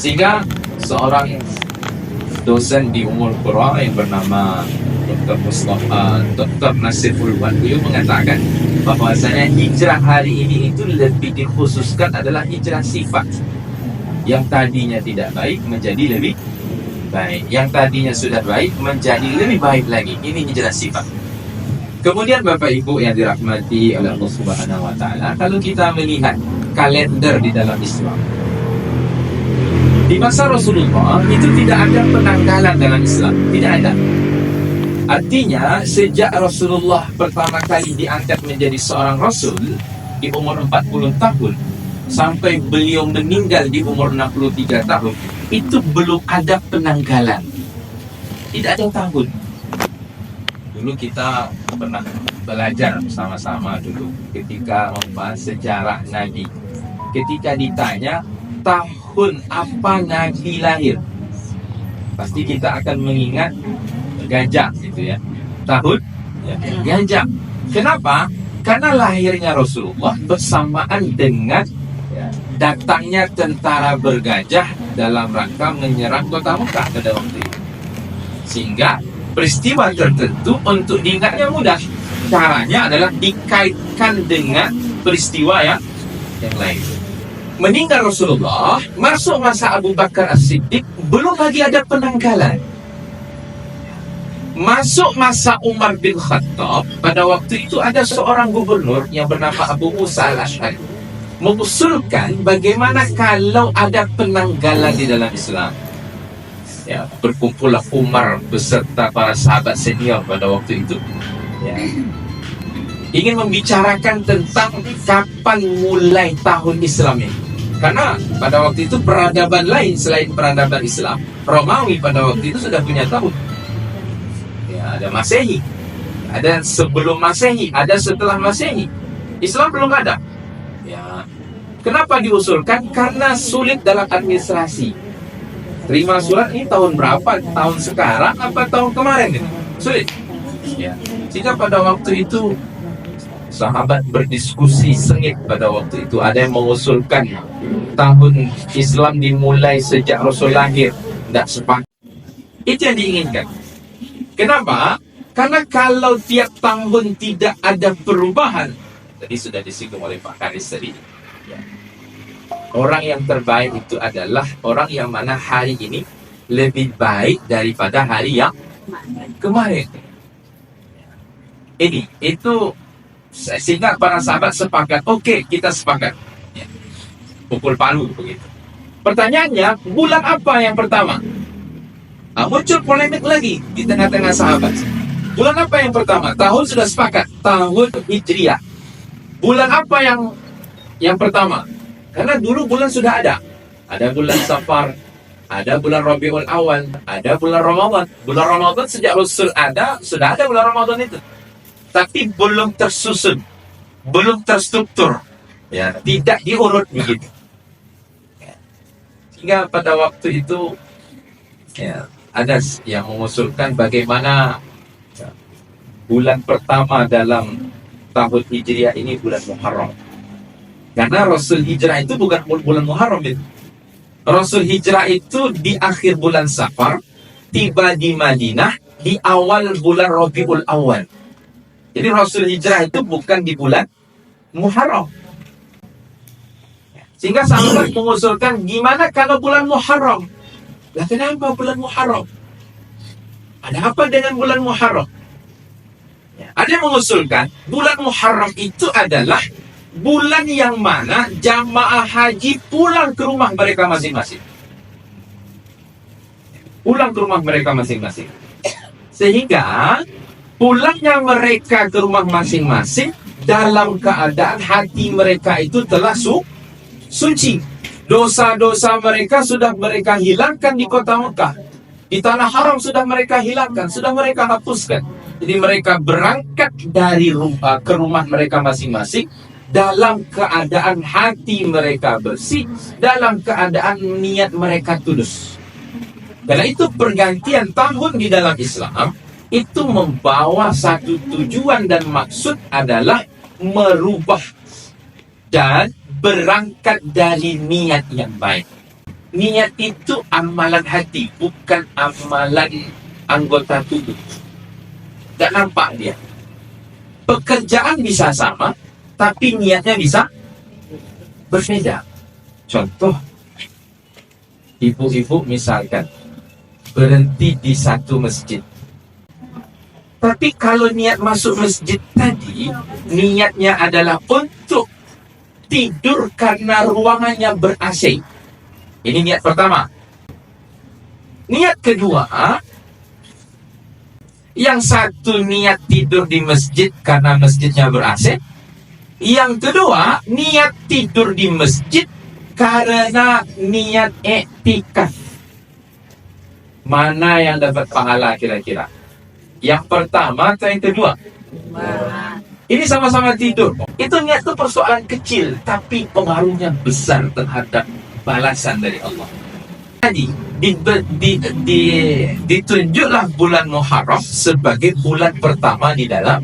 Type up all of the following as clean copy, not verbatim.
Sehingga seorang dosen di Ummul Qura yang bernama Dr. Nasiful Wan, beliau mengatakan bahwasanya hijrah hari ini itu lebih dikhususkan adalah hijrah sifat. Yang tadinya tidak baik menjadi lebih baik, yang tadinya sudah baik menjadi lebih baik lagi. Ini hijrah sifat. Kemudian Bapak Ibu yang dirahmati oleh Allah Subhanahu wa taala, kalau kita melihat kalender di dalam Islam, di masa Rasulullah itu tidak ada penanggalan dalam Islam, tidak ada. Artinya sejak Rasulullah pertama kali diangkat menjadi seorang Rasul di umur 40 tahun sampai beliau meninggal di umur 63 tahun, itu belum ada penanggalan, tidak ada tahun. Dulu kita pernah belajar bersama-sama dulu ketika membahas sejarah Nabi. Ketika ditanya tahun apa Nabi lahir, pasti kita akan mengingat Gajah gitu ya. Tahun ya, Gajah. Kenapa? Karena lahirnya Rasulullah bersamaan dengan datangnya tentara bergajah dalam rangka menyerang kota Mekah pada waktu itu. Sehingga peristiwa tertentu untuk diingatnya mudah. Caranya adalah dikaitkan dengan peristiwa yang lain. Meninggal Rasulullah, masuk masa Abu Bakar As-Siddiq, belum lagi ada penanggalan. Masuk masa Umar bin Khattab, pada waktu itu ada seorang gubernur yang bernama Abu Musa Al-Ash'ari mengusulkan bagaimana kalau ada penanggalan di dalam Islam. Ya, berkumpullah Umar beserta para sahabat senior pada waktu itu, ya, ingin membicarakan tentang kapan mulai tahun Islam ini. Karena pada waktu itu peradaban lain selain peradaban Islam, Romawi pada waktu itu sudah punya tahun. Ya, ada Masehi, ada sebelum Masehi, ada setelah Masehi. Islam belum ada. Ya, kenapa diusulkan? Karena sulit dalam administrasi. Terima surat ini tahun berapa? Tahun sekarang apa tahun kemarin? Sulit. Ya. Sehingga pada waktu itu sahabat berdiskusi sengit pada waktu itu. Ada yang mengusulkan tahun Islam dimulai sejak Rasul lahir. Tidak sepakat. Itu yang diinginkan. Kenapa? Karena kalau tiap tahun tidak ada perubahan, tadi sudah disinggung oleh Pak Karis tadi, ya, orang yang terbaik itu adalah orang yang mana hari ini lebih baik daripada hari yang kemarin. Ini, itu sehingga para sahabat sepakat. Oke, kita sepakat. Ya. Pukul palu begitu. Pertanyaannya, bulan apa yang pertama? Muncul polemik lagi di tengah-tengah sahabat. Bulan apa yang pertama? Tahun sudah sepakat, tahun Hijriah. Bulan apa yang pertama? Karena dulu bulan sudah ada. Ada bulan Safar, ada bulan Rabiul Awal, ada bulan Ramadan. Bulan Ramadan sejak Rasul ada, sudah ada bulan Ramadan itu. Tapi belum tersusun, belum terstruktur. Ya, tidak diurut begitu. Sehingga pada waktu itu ya, ada yang mengusulkan bagaimana bulan pertama dalam tahun Hijriah ini bulan Muharram. Karena Rasul hijrah itu bukan bulan Muharram itu. Rasul hijrah itu di akhir bulan Safar, tiba di Madinah di awal bulan Rabiul Awal. Jadi Rasul hijrah itu bukan di bulan Muharram. Sehingga sahabat mengusulkan, gimana kalau bulan Muharram? Lah kenapa bulan Muharram? Ada apa dengan bulan Muharram? Ya, ada yang mengusulkan bulan Muharram itu adalah bulan yang mana jamaah haji pulang ke rumah mereka masing-masing. Pulang ke rumah mereka masing-masing. Sehingga pulangnya mereka ke rumah masing-masing dalam keadaan hati mereka itu telah suci. Dosa-dosa mereka sudah mereka hilangkan di kota Mekah. Di tanah haram sudah mereka hilangkan, sudah mereka hapuskan. Jadi mereka berangkat dari ke rumah mereka masing-masing dalam keadaan hati mereka bersih, dalam keadaan niat mereka tulus. Karena itu pergantian tahun di dalam Islam itu membawa satu tujuan dan maksud adalah merubah dan berangkat dari niat yang baik. Niat itu amalan hati, bukan amalan anggota tubuh. Tak nampak dia. Pekerjaan bisa sama, tapi niatnya bisa berbeda. Contoh, ibu-ibu misalkan berhenti di satu masjid. Tapi kalau niat masuk masjid tadi, niatnya adalah untuk tidur karena ruangannya ber-AC. Ini niat pertama. Niat kedua, yang satu niat tidur di masjid karena masjidnya ber-AC. Yang kedua, niat tidur di masjid karena niat iktikaf. Mana yang dapat pahala kira-kira? Yang pertama atau yang kedua? Ini sama-sama tidur. Itu niat itu persoalan kecil, tapi pengaruhnya besar terhadap balasan dari Allah. Jadi ditunjuklah bulan Muharram sebagai bulan pertama di dalam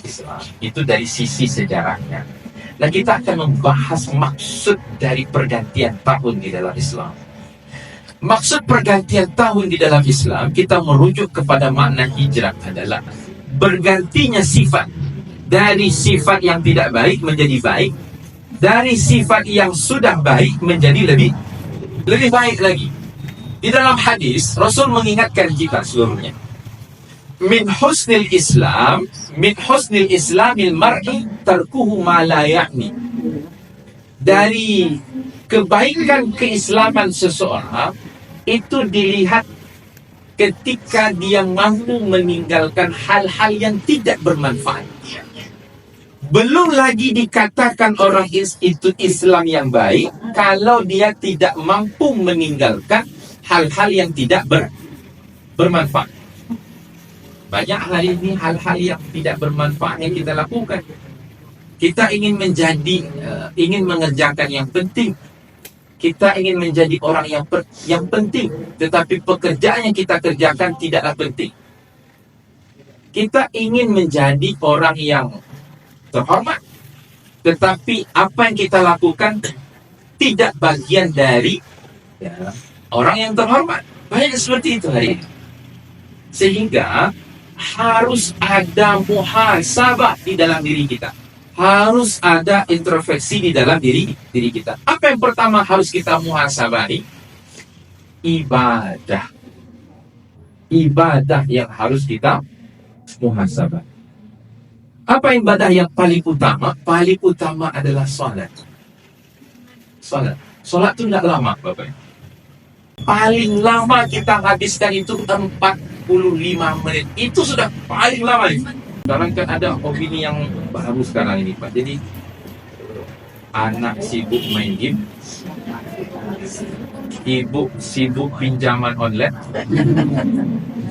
Islam. Itu dari sisi sejarahnya. Nah, kita akan membahas maksud dari pergantian tahun di dalam Islam. Maksud pergantian tahun di dalam Islam, kita merujuk kepada makna hijrah adalah bergantinya sifat dari sifat yang tidak baik menjadi baik, dari sifat yang sudah baik menjadi lebih baik lagi. Di dalam hadis, Rasul mengingatkan kita seluruhnya. Min husnil islamil mar'i tarkuhu ma la ya'ni. Dari kebaikan keislaman seseorang itu dilihat ketika dia mampu meninggalkan hal-hal yang tidak bermanfaat. Belum lagi dikatakan orang itu Islam yang baik kalau dia tidak mampu meninggalkan hal-hal yang tidak bermanfaat. Banyak hari ini hal-hal yang tidak bermanfaat yang kita lakukan. Kita ingin ingin mengerjakan yang penting. Kita ingin menjadi orang yang penting, tetapi pekerjaan yang kita kerjakan tidaklah penting. Kita ingin menjadi orang yang terhormat, tetapi apa yang kita lakukan tidak bagian dari orang yang terhormat. Banyak seperti itu hari ini. Sehingga harus ada muhasabah di dalam diri kita. Harus ada introspeksi di dalam diri kita. Apa yang pertama harus kita muhasabahi? Ibadah. Ibadah yang harus kita muhasabah. Apa ibadah yang paling utama? Paling utama adalah salat. Salat itu tidak lama, Bapak. Paling lama kita habiskan itu 45 menit. Itu sudah paling lama. Sekarang kan ada opini yang baru sekarang ini, Pak. Jadi anak sibuk main game, ibu sibuk pinjaman online,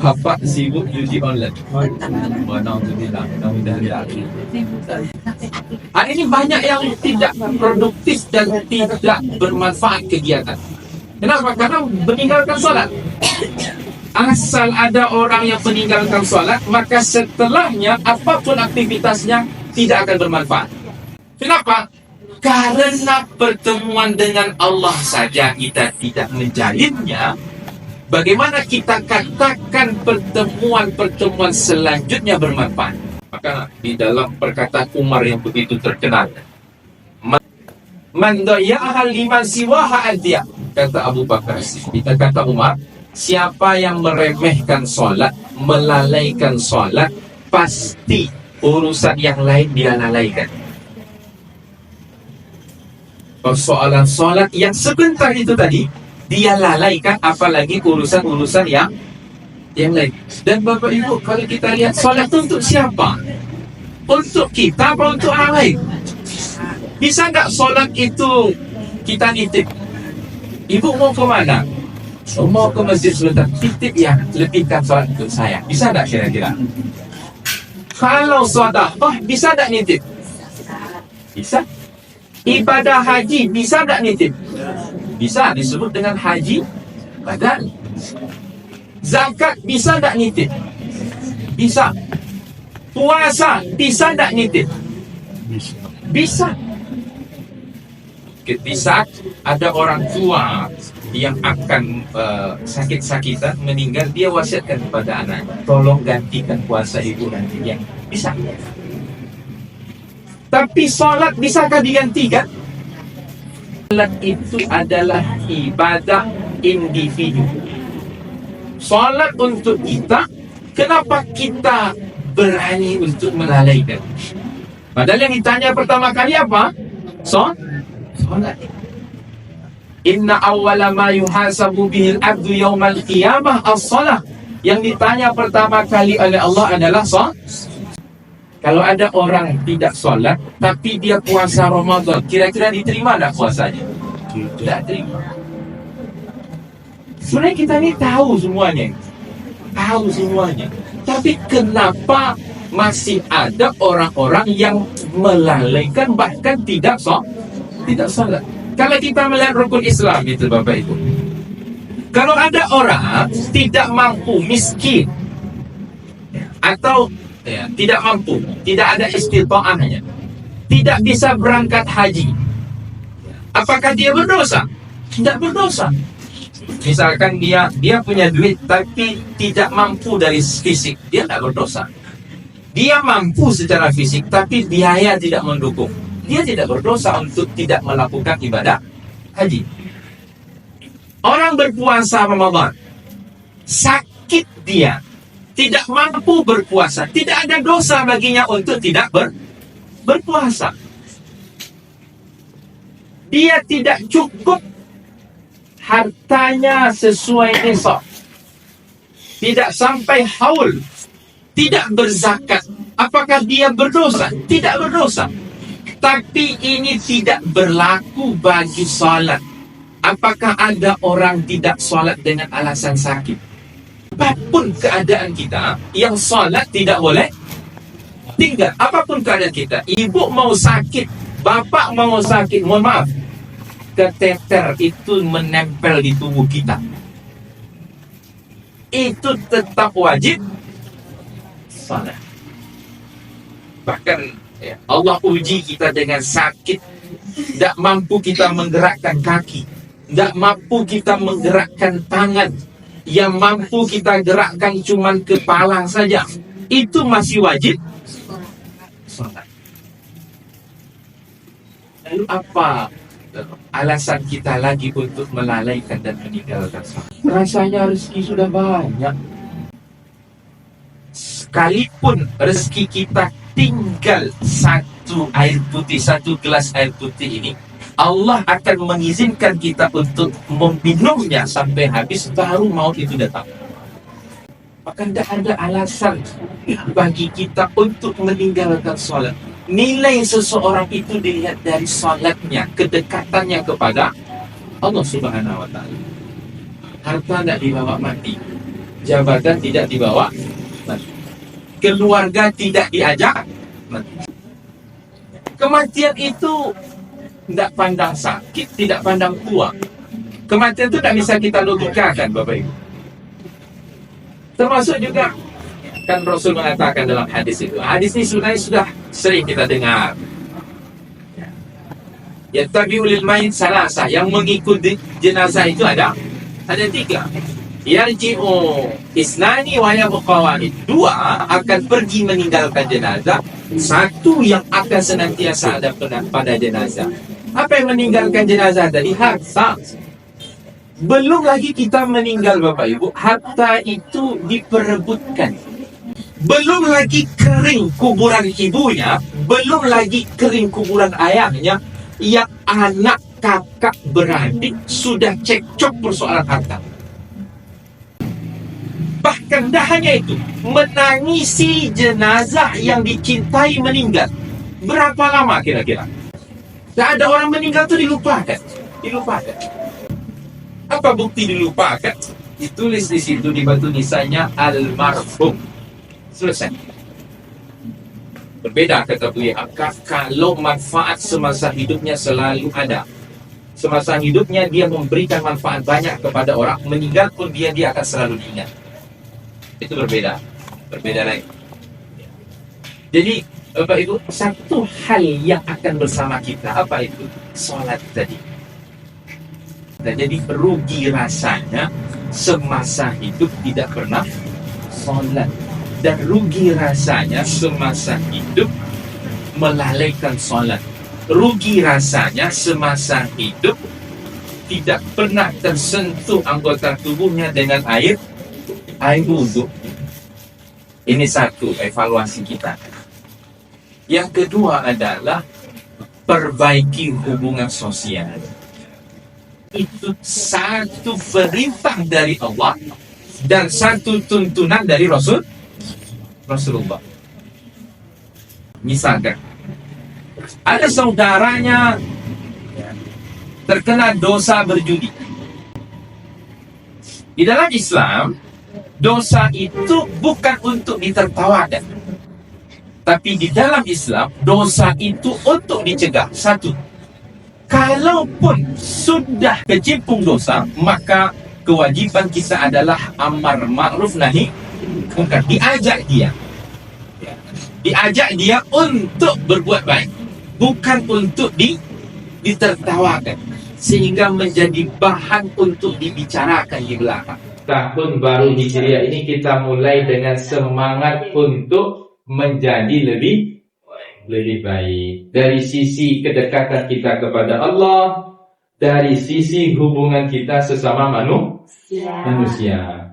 bapak sibuk judi online. Ini banyak yang tidak produktif dan tidak bermanfaat kegiatan. Kenapa? Karena meninggalkan sholat. Asal ada orang yang meninggalkan sholat, maka setelahnya apapun aktivitasnya tidak akan bermanfaat. Kenapa? Karena pertemuan dengan Allah saja kita tidak menjalinnya. Bagaimana kita katakan pertemuan selanjutnya bermanfaat? Maka di dalam perkataan Umar yang begitu terkenal, Man daya'aha liman siwaha adiyah, kata Abu Bakar. Kita kata Umar, siapa yang meremehkan sholat, melalaikan sholat, pasti urusan yang lain dia lalaikan. Persoalan sholat yang sebentar itu tadi, dia lalaikan, apalagi urusan-urusan yang lain. Dan Bapak Ibu, kalau kita lihat sholat itu untuk siapa? Untuk kita apa untuk orang lain? Bisa nggak sholat itu kita nitip? Ibu mau ke mana? Mau ke masjid sebentar, titip ya, lebihkan sholat untuk saya. Bisa nggak kira-kira? Kalau sedekah, bisa nggak nitip? Bisa. Ibadah haji, bisa nggak nitip? Bisa, disebut dengan haji badan. Zakat, bisa nggak nitip? Bisa. Puasa, bisa nggak nitip? Bisa. Ketika ada orang tua yang akan sakit-sakitan meninggal, dia wasiatkan kepada anak, tolong gantikan puasa ibu nanti. Yang bisa. Tapi salat bisakah digantikan? Salat itu adalah ibadah individu. Salat untuk kita, kenapa kita berani untuk melalaikan? Padahal yang ditanya pertama kali apa? Salat. Inna awwala ma yuhasabu bihil abdu yaumal qiyamah as-salah. Yang ditanya pertama kali oleh Allah adalah salat. Kalau ada orang tidak salat tapi dia puasa Ramadan, kira-kira diterima tak puasanya? Tidak terima. Sebenarnya kita ini tahu semuanya. Tapi kenapa masih ada orang-orang yang melalaikan, bahkan tidak salat? Kalau kita melihat rukun Islam itu Bapak Ibu, kalau ada orang tidak mampu, miskin, atau tidak mampu, tidak ada istita'ahnya, tidak bisa berangkat haji, apakah dia berdosa? Tidak berdosa. Misalkan dia punya duit tapi tidak mampu dari fisik, dia tidak berdosa. Dia mampu secara fisik tapi biaya tidak mendukung, dia tidak berdosa untuk tidak melakukan ibadah haji. Orang berpuasa Ramadan, sakit dia, tidak mampu berpuasa, tidak ada dosa baginya untuk tidak berpuasa. Dia tidak cukup hartanya sesuai nisab, tidak sampai haul, tidak berzakat. Apakah dia berdosa? Tidak berdosa. Tapi ini tidak berlaku bagi salat. Apakah ada orang tidak salat dengan alasan sakit? Apapun keadaan kita, yang salat tidak boleh tinggal. Apapun keadaan kita, ibu mau sakit, bapak mau sakit, mohon maaf, kateter itu menempel di tubuh kita, itu tetap wajib salat. Bahkan Allah uji kita dengan sakit, tidak mampu kita menggerakkan kaki, tidak mampu kita menggerakkan tangan, yang mampu kita gerakkan cuman kepala saja, itu masih wajib salat. Lalu apa alasan kita lagi untuk melalaikan dan meninggalkan salat? Rasanya rezeki sudah banyak. Sekalipun rezeki kita tinggal satu air putih, satu gelas air putih ini, Allah akan mengizinkan kita untuk meminumnya sampai habis, baru maut itu datang. Maka tidak ada alasan bagi kita untuk meninggalkan salat. Nilai seseorang itu dilihat dari salatnya, kedekatannya kepada Allah Subhanahu wa Ta'ala. Harta tidak dibawa mati, jabatan tidak dibawa mati, keluarga tidak diajak mati. Kematian itu tidak pandang sakit, tidak pandang tua. Kematian itu tidak bisa kita logikakan Bapak Ibu. Termasuk juga kan Rasul mengatakan dalam hadis itu. Hadis ini sebenarnya sudah sering kita dengar. Ya tabi'ul mayit salasa, yang mengikuti jenazah itu ada tiga. Yarji'u isnani wa yabqa wahid. Dua akan pergi meninggalkan jenazah, satu yang akan senantiasa ada pada jenazah. Apa yang meninggalkan jenazah tadi? Harta. Belum lagi kita meninggal Bapak Ibu, harta itu diperebutkan. Belum lagi kering kuburan ibunya, belum lagi kering kuburan ayahnya, yang anak, kakak, beradik sudah cekcok persoalan harta. Bahkan dah hanya itu, menangisi jenazah yang dicintai meninggal. Berapa lama kira-kira? Tak ada orang meninggal itu dilupakan. Apa bukti dilupakan? Ditulis di situ di batu nisannya almarhum. Selesai. Berbeda kata beliau, kalau manfaat semasa hidupnya selalu ada. Semasa hidupnya dia memberikan manfaat banyak kepada orang, meninggal pun dia akan selalu diingat. Itu berbeda lagi. Jadi Bapak Ibu, satu hal yang akan bersama kita, apa itu? Salat tadi. kita. Jadi rugi rasanya semasa hidup tidak pernah solat, dan rugi rasanya semasa hidup melalaikan solat. Rugi rasanya semasa hidup tidak pernah tersentuh anggota tubuhnya dengan air wudhu. Ini satu evaluasi kita. Yang kedua adalah perbaiki hubungan sosial. Itu satu perintah dari Allah dan satu tuntunan dari Rasulullah. Misalkan ada saudaranya terkena dosa berjudi. Di dalam Islam, dosa itu bukan untuk ditertawakan, tapi di dalam Islam dosa itu untuk dicegah. Satu, kalaupun sudah kecimpung dosa, maka kewajiban kita adalah amar ma'ruf nahi munkar. Diajak dia untuk berbuat baik, bukan untuk ditertawakan, sehingga menjadi bahan untuk dibicarakan di belakang. Tahun baru Hijriah ini kita mulai dengan semangat untuk menjadi lebih baik. Dari sisi kedekatan kita kepada Allah, dari sisi hubungan kita sesama manusia.